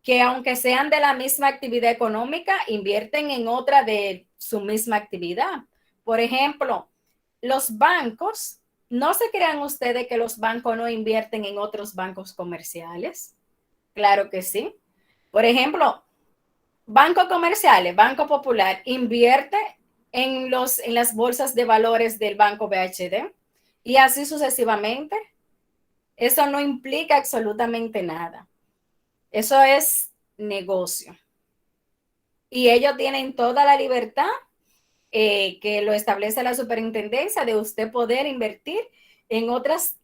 que, aunque sean de la misma actividad económica, invierten en otra de su misma actividad. Por ejemplo, los bancos, no se crean ustedes que los bancos no invierten en otros bancos comerciales. Claro que sí. Por ejemplo, bancos comerciales, Banco Popular, invierte en las bolsas de valores del Banco BHD y así sucesivamente. Eso no implica absolutamente nada. Eso es negocio. Y ellos tienen toda la libertad que lo establece la superintendencia de usted poder invertir en otras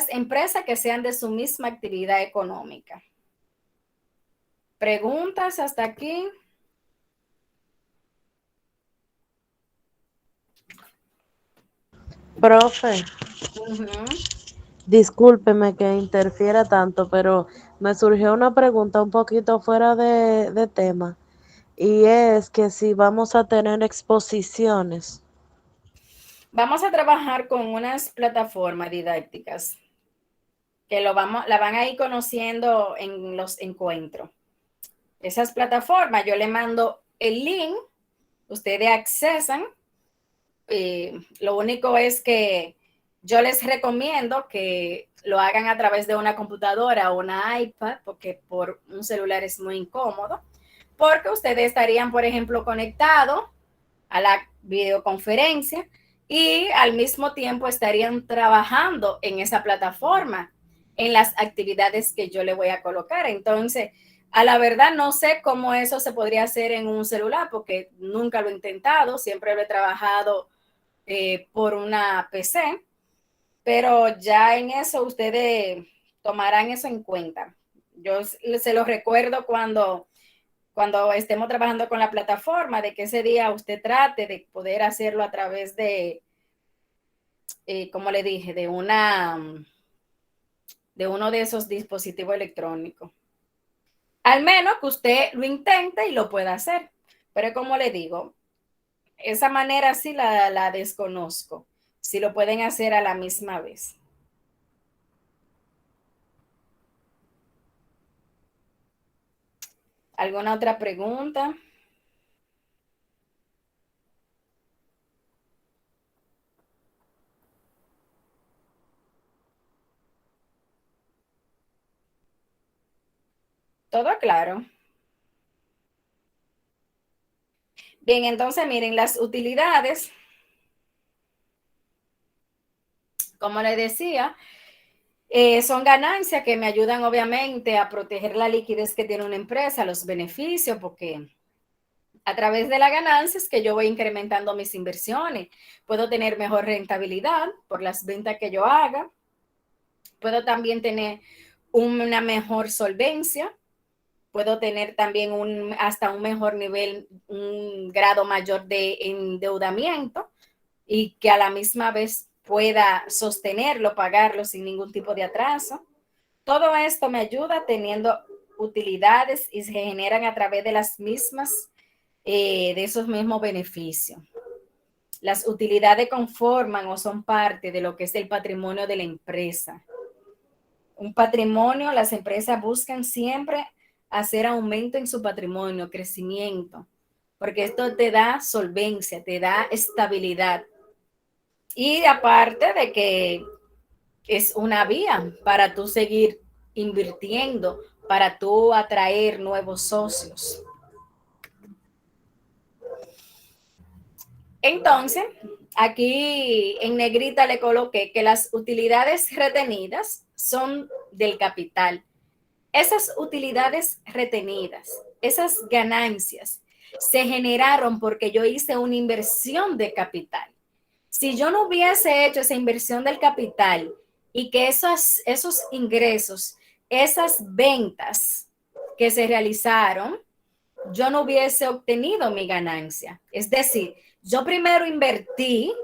empresas que sean de su misma actividad económica. ¿Preguntas hasta aquí? Profe, discúlpeme que interfiera tanto, pero me surgió una pregunta un poquito fuera de tema, y es que si vamos a tener exposiciones. Vamos a trabajar con unas plataformas didácticas que la van a ir conociendo en los encuentros. Esas plataformas, yo le mando el link, ustedes accesan. Lo único es que yo les recomiendo que lo hagan a través de una computadora o una iPad, porque por un celular es muy incómodo, porque ustedes estarían, por ejemplo, conectados a la videoconferencia y al mismo tiempo estarían trabajando en esa plataforma, en las actividades que yo le voy a colocar. Entonces, a la verdad no sé cómo eso se podría hacer en un celular, porque nunca lo he intentado, siempre lo he trabajado por una PC, pero ya en eso ustedes tomarán eso en cuenta. Yo se los recuerdo cuando cuando estemos trabajando con la plataforma, de que ese día usted trate de poder hacerlo a través de, como le dije, de uno de esos dispositivos electrónicos. Al menos que usted lo intente y lo pueda hacer. Pero como le digo, esa manera sí la desconozco. Si lo pueden hacer a la misma vez. ¿Alguna otra pregunta? ¿Todo claro? Bien, entonces miren, las utilidades, como les decía, son ganancias que me ayudan obviamente a proteger la liquidez que tiene una empresa, los beneficios, porque a través de las ganancias que yo voy incrementando mis inversiones, puedo tener mejor rentabilidad por las ventas que yo haga, puedo también tener una mejor solvencia, puedo tener también hasta un mejor nivel, un grado mayor de endeudamiento y que a la misma vez pueda sostenerlo, pagarlo sin ningún tipo de atraso. Todo esto me ayuda teniendo utilidades y se generan a través de las mismas, de esos mismos beneficios. Las utilidades conforman o son parte de lo que es el patrimonio de la empresa. Un patrimonio, las empresas buscan siempre hacer aumento en su patrimonio, crecimiento, porque esto te da solvencia, te da estabilidad. Y aparte de que es una vía para tú seguir invirtiendo, para tú atraer nuevos socios. Entonces, aquí en negrita le coloqué que las utilidades retenidas son del capital. Esas utilidades retenidas, esas ganancias, se generaron porque yo hice una inversión de capital. Si yo no hubiese hecho esa inversión del capital y que esos ingresos, esas ventas que se realizaron, yo no hubiese obtenido mi ganancia. Es decir, yo primero invertí,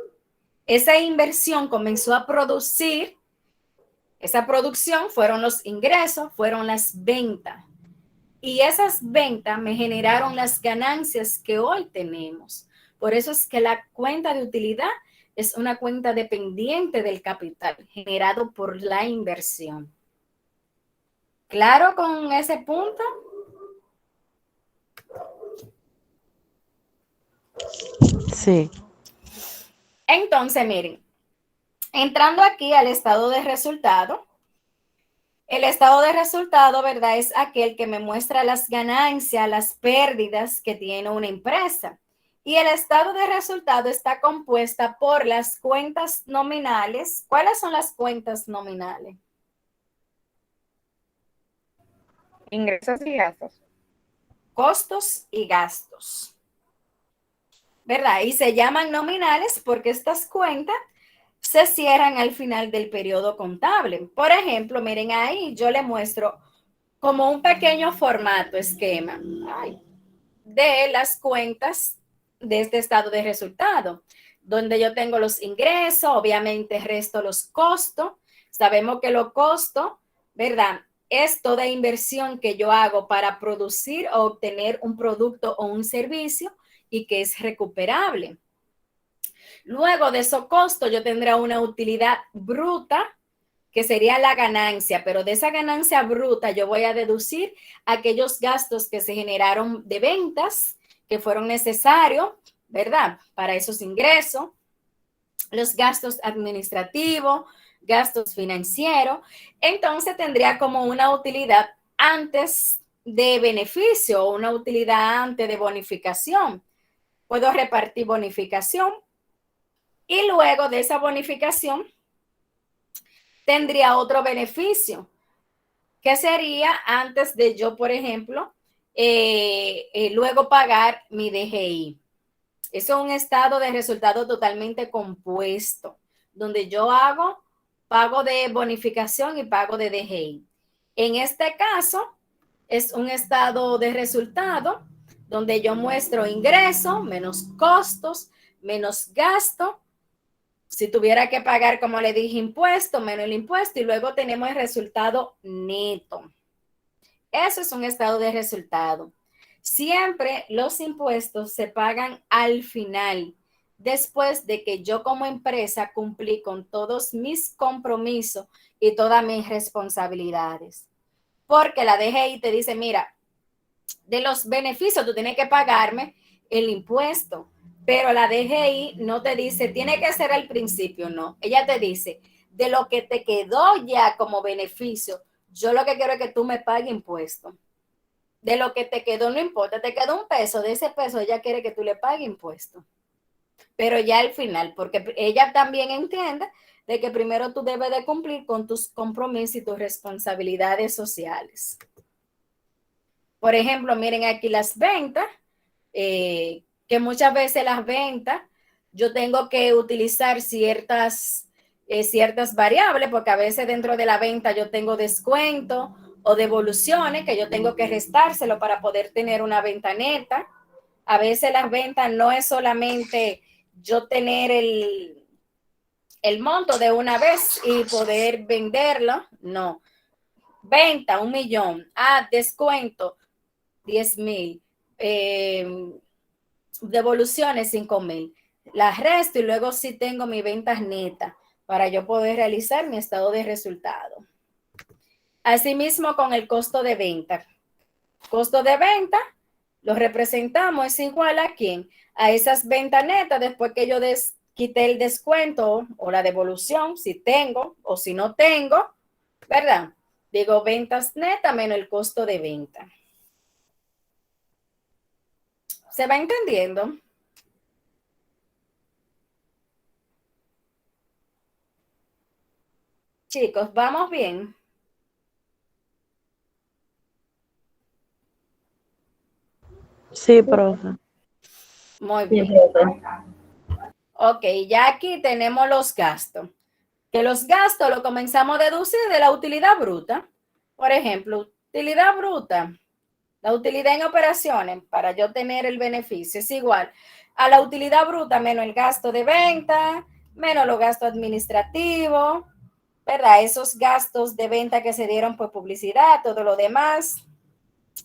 esa inversión comenzó a producir, esa producción fueron los ingresos, fueron las ventas. Y esas ventas me generaron las ganancias que hoy tenemos. Por eso es que la cuenta de utilidad es una cuenta dependiente del capital generado por la inversión. ¿Claro con ese punto? Sí. Entonces, miren, entrando aquí al estado de resultado, el estado de resultado, ¿verdad? Es aquel que me muestra las ganancias, las pérdidas que tiene una empresa. Y el estado de resultado está compuesta por las cuentas nominales. ¿Cuáles son las cuentas nominales? Ingresos y gastos. Costos y gastos. ¿Verdad? Y se llaman nominales porque estas cuentas se cierran al final del periodo contable. Por ejemplo, miren ahí, yo le muestro como un pequeño formato, esquema de las cuentas de este estado de resultado, donde yo tengo los ingresos, obviamente resto los costos. Sabemos que los costos, ¿verdad? Es toda inversión que yo hago para producir o obtener un producto o un servicio y que es recuperable. Luego de esos costos yo tendré una utilidad bruta, que sería la ganancia, pero de esa ganancia bruta yo voy a deducir aquellos gastos que se generaron de ventas, que fueron necesarios, ¿verdad? Para esos ingresos, los gastos administrativos, gastos financieros. Entonces tendría como una utilidad antes de beneficio o una utilidad antes de bonificación. Puedo repartir bonificación y luego de esa bonificación tendría otro beneficio, que sería antes de yo, por ejemplo, luego pagar mi DGI. Eso es un estado de resultado totalmente compuesto, donde yo hago pago de bonificación y pago de DGI. En este caso, es un estado de resultado donde yo muestro ingreso, menos costos, menos gasto. Si tuviera que pagar, como le dije, impuesto, menos el impuesto, y luego tenemos el resultado neto. Eso es un estado de resultado. Siempre los impuestos se pagan al final, después de que yo como empresa cumplí con todos mis compromisos y todas mis responsabilidades. Porque la DGI te dice, mira, de los beneficios tú tienes que pagarme el impuesto, pero la DGI no te dice, tiene que ser al principio, no. Ella te dice, de lo que te quedó ya como beneficio, yo lo que quiero es que tú me pagues impuesto. De lo que te quedó, no importa, te quedó un peso, de ese peso ella quiere que tú le pagues impuesto. Pero ya al final, porque ella también entiende de que primero tú debes de cumplir con tus compromisos y tus responsabilidades sociales. Por ejemplo, miren aquí las ventas, que muchas veces las ventas, yo tengo que utilizar ciertas variables, porque a veces dentro de la venta yo tengo descuento o devoluciones que yo tengo que restárselo para poder tener una venta neta. A veces las ventas no es solamente yo tener el monto de una vez y poder venderlo, no. Venta, 1 millón. Descuento, 10,000. Devoluciones, 5,000. Las resto y luego sí tengo mis ventas netas para yo poder realizar mi estado de resultado. Asimismo, con el costo de venta. Costo de venta lo representamos, es igual a quién, a esas ventas netas después que yo quité el descuento o la devolución, si tengo o si no tengo, ¿verdad? Digo ventas netas menos el costo de venta. ¿Se va entendiendo? Chicos, ¿vamos bien? Sí, profe. Muy bien. Ok, ya aquí tenemos los gastos. Que los gastos los comenzamos a deducir de la utilidad bruta. Por ejemplo, utilidad bruta, la utilidad en operaciones para yo tener el beneficio es igual a la utilidad bruta menos el gasto de venta, menos los gastos administrativos, ¿verdad? Esos gastos de venta que se dieron por publicidad, todo lo demás,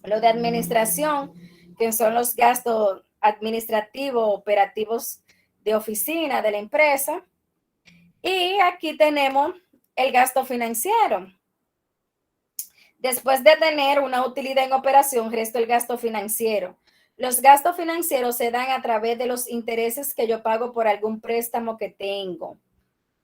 lo de administración, que son los gastos administrativos, operativos de oficina de la empresa. Y aquí tenemos el gasto financiero. Después de tener una utilidad en operación, resta el gasto financiero. Los gastos financieros se dan a través de los intereses que yo pago por algún préstamo que tengo.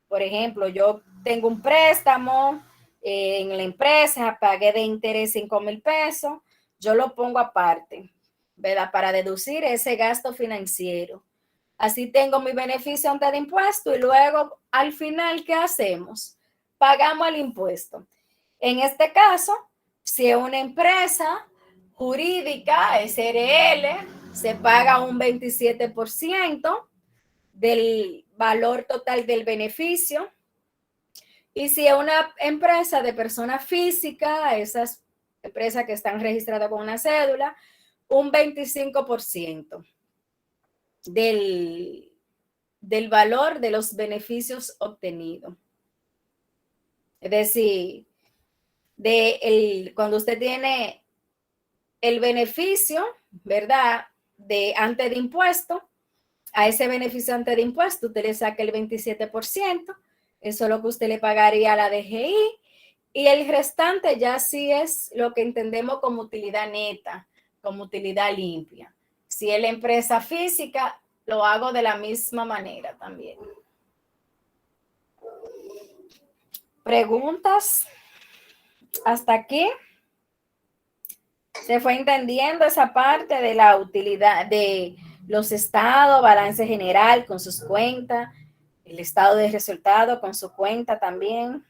Por ejemplo, yo tengo un préstamo en la empresa, pagué de interés 5,000 pesos, yo lo pongo aparte, ¿verdad? Para deducir ese gasto financiero. Así tengo mi beneficio antes de impuesto y luego al final, ¿qué hacemos? Pagamos el impuesto. En este caso, si es una empresa jurídica, SRL, se paga un 27% del valor total del beneficio. Y si es una empresa de persona física, esas empresas que están registradas con una cédula, un 25% del valor de los beneficios obtenidos. Es decir, cuando usted tiene el beneficio, ¿verdad? De antes de impuesto, a ese beneficio antes de impuesto, usted le saca el 27%, eso es lo que usted le pagaría a la DGI, y el restante ya sí es lo que entendemos como utilidad neta, como utilidad limpia. Si es la empresa física, lo hago de la misma manera también. ¿Preguntas? ¿Hasta aquí? ¿Se fue entendiendo esa parte de la utilidad de los estados, balance general con sus cuentas, el estado de resultado con su cuenta también?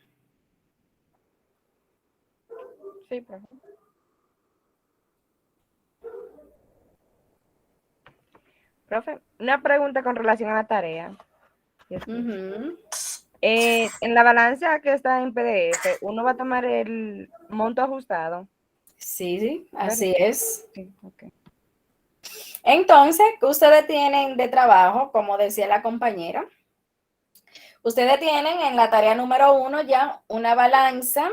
Sí, profe. Profe, una pregunta con relación a la tarea. En la balanza que está en PDF, ¿uno va a tomar el monto ajustado? Sí, así es. Sí, okay. Entonces, ¿qué ustedes tienen de trabajo? Como decía la compañera, ustedes tienen en la tarea número 1 ya una balanza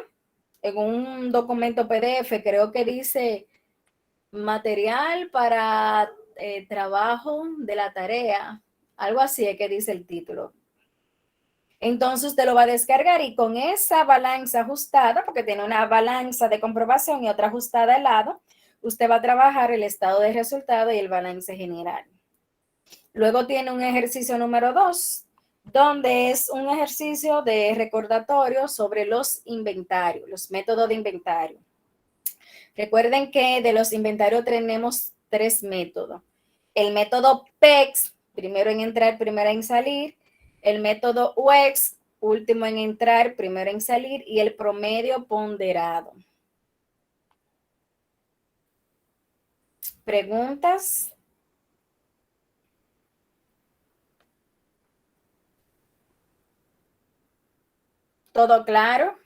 en un documento PDF, creo que dice material para trabajo de la tarea, algo así es que dice el título. Entonces usted lo va a descargar y con esa balanza ajustada, porque tiene una balanza de comprobación y otra ajustada al lado, usted va a trabajar el estado de resultado y el balance general. Luego tiene un ejercicio número 2, donde es un ejercicio de recordatorio sobre los inventarios, los métodos de inventario. Recuerden que de los inventarios tenemos 3 métodos. El método PEX, primero en entrar, primero en salir. El método UEX, último en entrar, primero en salir. Y el promedio ponderado. ¿Preguntas? ¿Todo claro?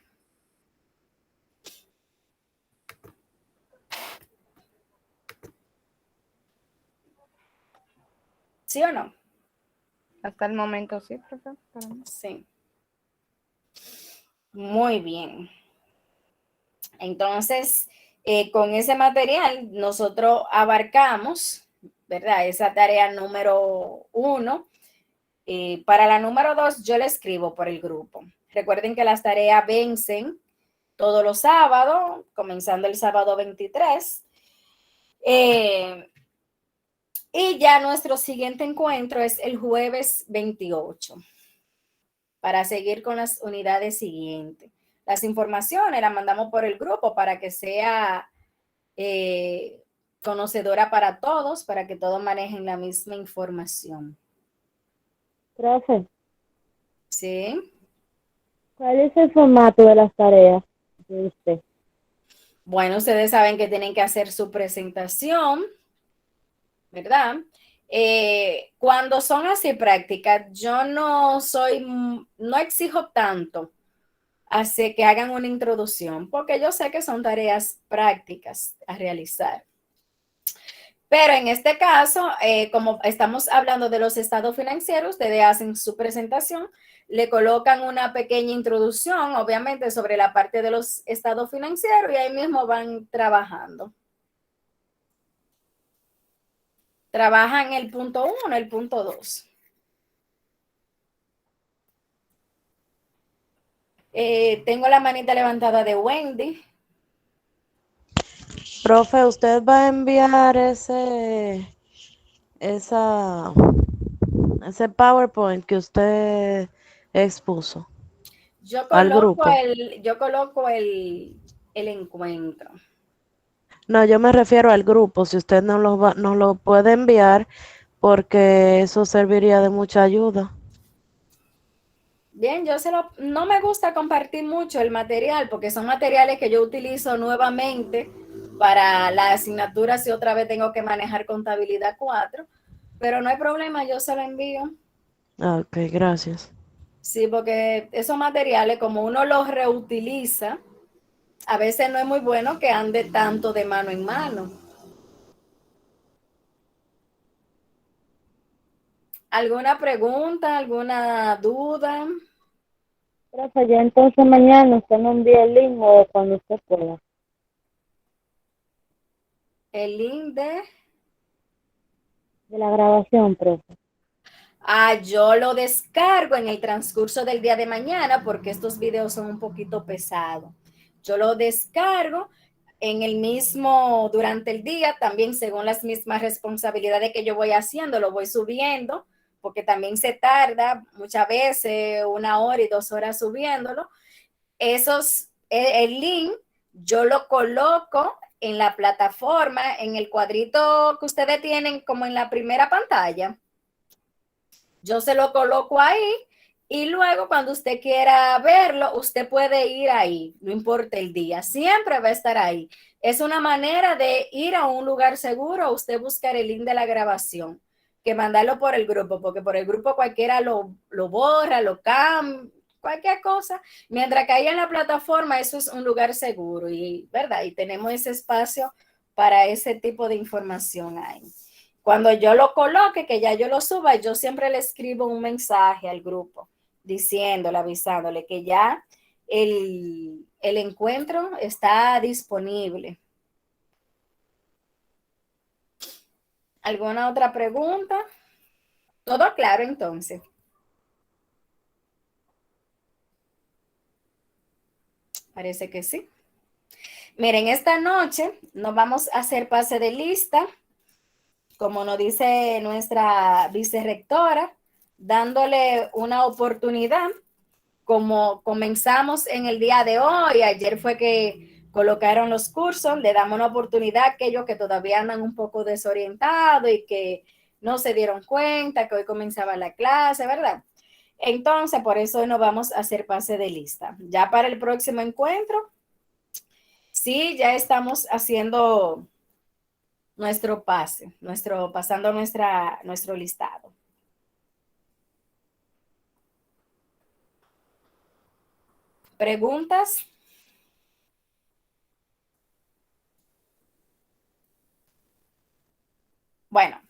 ¿Sí o no? Hasta el momento sí, profe. Sí. Muy bien. Entonces, con ese material nosotros abarcamos, ¿verdad? Esa tarea número 1. Para la número 2 yo la escribo por el grupo. Recuerden que las tareas vencen todos los sábados, comenzando el sábado 23. Y ya nuestro siguiente encuentro es el jueves 28 para seguir con las unidades siguientes. Las informaciones las mandamos por el grupo para que sea conocedora para todos, para que todos manejen la misma información. Profe, ¿Sí? ¿cuál es el formato de las tareas de usted? Bueno, ustedes saben que tienen que hacer su presentación, ¿verdad? Cuando son así prácticas, yo no exijo tanto así que hagan una introducción, porque yo sé que son tareas prácticas a realizar. Pero en este caso, como estamos hablando de los estados financieros, ustedes hacen su presentación, le colocan una pequeña introducción, obviamente, sobre la parte de los estados financieros y ahí mismo van trabajando. Trabajan el punto 1, el punto 2. Tengo la manita levantada de Wendy. Profe, ¿usted va a enviar ese PowerPoint que usted expuso al grupo? Yo coloco el encuentro. No, yo me refiero al grupo, si usted nos lo puede enviar, porque eso serviría de mucha ayuda. Bien, no me gusta compartir mucho el material porque son materiales que yo utilizo nuevamente para la asignatura si otra vez tengo que manejar contabilidad 4, pero no hay problema, yo se lo envío. Ok, gracias. Sí, porque esos materiales como uno los reutiliza, a veces no es muy bueno que ande tanto de mano en mano. ¿Alguna pregunta, alguna duda? Profe, ya entonces mañana usted me envía el link o cuando usted pueda. El link de La grabación, profe. Yo lo descargo en el transcurso del día de mañana porque estos videos son un poquito pesados. Yo lo descargo en el mismo, durante el día, también según las mismas responsabilidades que yo voy haciendo, lo voy subiendo, porque también se tarda muchas veces 1 hora y 2 horas subiéndolo. El link, yo lo coloco en la plataforma, en el cuadrito que ustedes tienen como en la primera pantalla. Yo se lo coloco ahí y luego cuando usted quiera verlo, usted puede ir ahí, no importa el día, siempre va a estar ahí. Es una manera de ir a un lugar seguro, usted buscar el link de la grabación, que mandarlo por el grupo, porque por el grupo cualquiera lo borra, lo cualquier cosa, mientras que ahí en la plataforma eso es un lugar seguro y, ¿verdad? Y tenemos ese espacio para ese tipo de información ahí. Cuando yo lo coloque, que ya yo lo suba, yo siempre le escribo un mensaje al grupo diciéndole, avisándole que ya el encuentro está disponible. ¿Alguna otra pregunta? ¿Todo claro entonces? Parece que sí. Miren, esta noche nos vamos a hacer pase de lista, como nos dice nuestra vicerrectora, dándole una oportunidad, como comenzamos en el día de hoy, ayer fue que colocaron los cursos, le damos una oportunidad a aquellos que todavía andan un poco desorientados y que no se dieron cuenta que hoy comenzaba la clase, ¿verdad? Entonces, por eso hoy nos vamos a hacer pase de lista. Ya para el próximo encuentro, sí, ya estamos haciendo nuestro pase, pasando nuestro listado. ¿Preguntas? Bueno,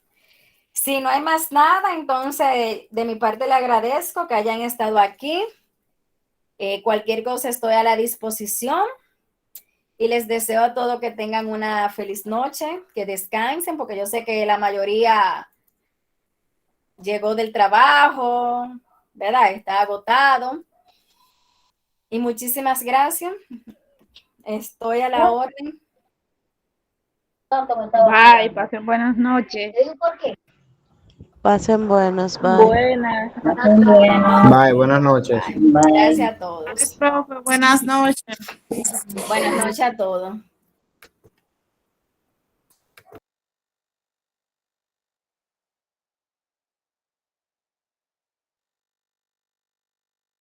si no hay más nada, entonces de mi parte le agradezco que hayan estado aquí. Cualquier cosa estoy a la disposición y les deseo a todos que tengan una feliz noche, que descansen, porque yo sé que la mayoría llegó del trabajo, ¿verdad? Está agotado. Y muchísimas gracias. Estoy a la orden. Bye, pasen buenas noches. Pasen buenas, bye. Buenas. Bye, buenas noches. Gracias a todos. Profe, buenas noches. Buenas noches a todos.